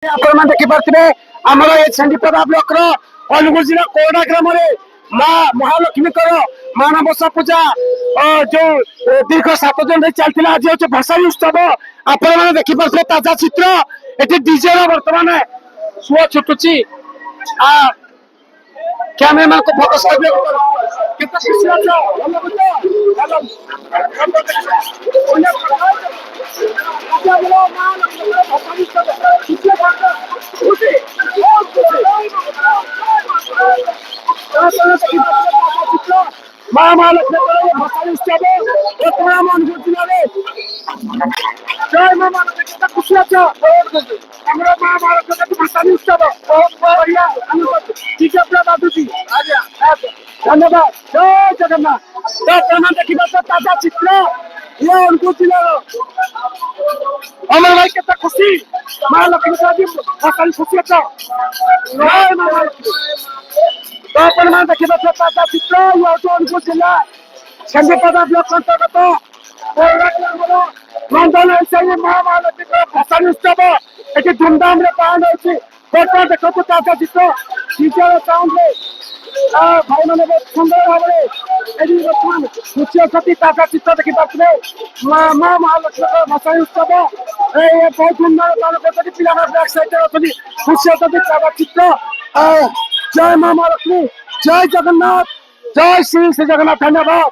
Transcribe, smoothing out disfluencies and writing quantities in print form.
ଆପଣମାନେ ଦେଖିପାରୁଥିବେ ଆମର ଏ ଛେଣ୍ଡିପଦା ବ୍ଲକର ଅନୁଗୁଳ ଜିଲ୍ଲା କୋରଡା ଗ୍ରାମରେ ମା ମହାଲକ୍ଷ୍ମୀଙ୍କର ମାଣବସା ପୂଜା ଯୋଉ ଦୀର୍ଘ 7 ଦିନ ଧରି ଚାଲିଥିଲା। ଆଜି ହଉଛି ଭସାଣୀ ଉତ୍ସବ। ଆପଣମାନେ ଦେଖିପାରୁଥିବେ ତାଜା ଚିତ୍ର। ଏଠି ଡିଜେର ବର୍ତ୍ତମାନ ସୁଅ ଛୁଟୁଛି। କ୍ୟାମେରାମ୍ୟାନ को फोकस करने को कितना खुशी अच्छा हम लोग तो हेलो अच्छा बोलो मां लक्ष्मी भगवान का खुशी खुशी मां मां लक्ष्मी भगवान उत्सव पूरा मन गुजिलारे जय मां मां कितना खुशी अच्छा हमरा मां मां लक्ष्मी भगवान उत्सव बहुत बढ़िया ठीक है अपना बाबू जी धन्यवाद जय जगन्नाथ। तो प्रणाम देखिए ताजा चित्र ये उनको जिला अमर भाई कितना खुशी मां लक्ष्मी का भी भगवान खुशी अच्छा जय मां लक्ष्मी। तो प्रणाम देखिए ताजा चित्र ये उनको जिला छंदीपदा ब्लॉक अंतर्गत मंडल हिसाब मां मां लक्ष्मी का भगवान उत्सव एटी धूमधाम रे पालन होची। फोटो देखो ताजा चित्र डीजे साउंड रे भाई मैंने बहुत सुंदर भाव बर्तमान खुशी अच्छी ताजा चित्र देखिपे मां महालक्ष्मी भसाणी उत्सव बहुत धूमधाम पालन कर पिला बैक साइड अच्छी खुशी अच्छी ताजा चित्र। जय मां महालक्ष्मी जय जगन्नाथ जय श्री जगन्नाथ धन्यवाद।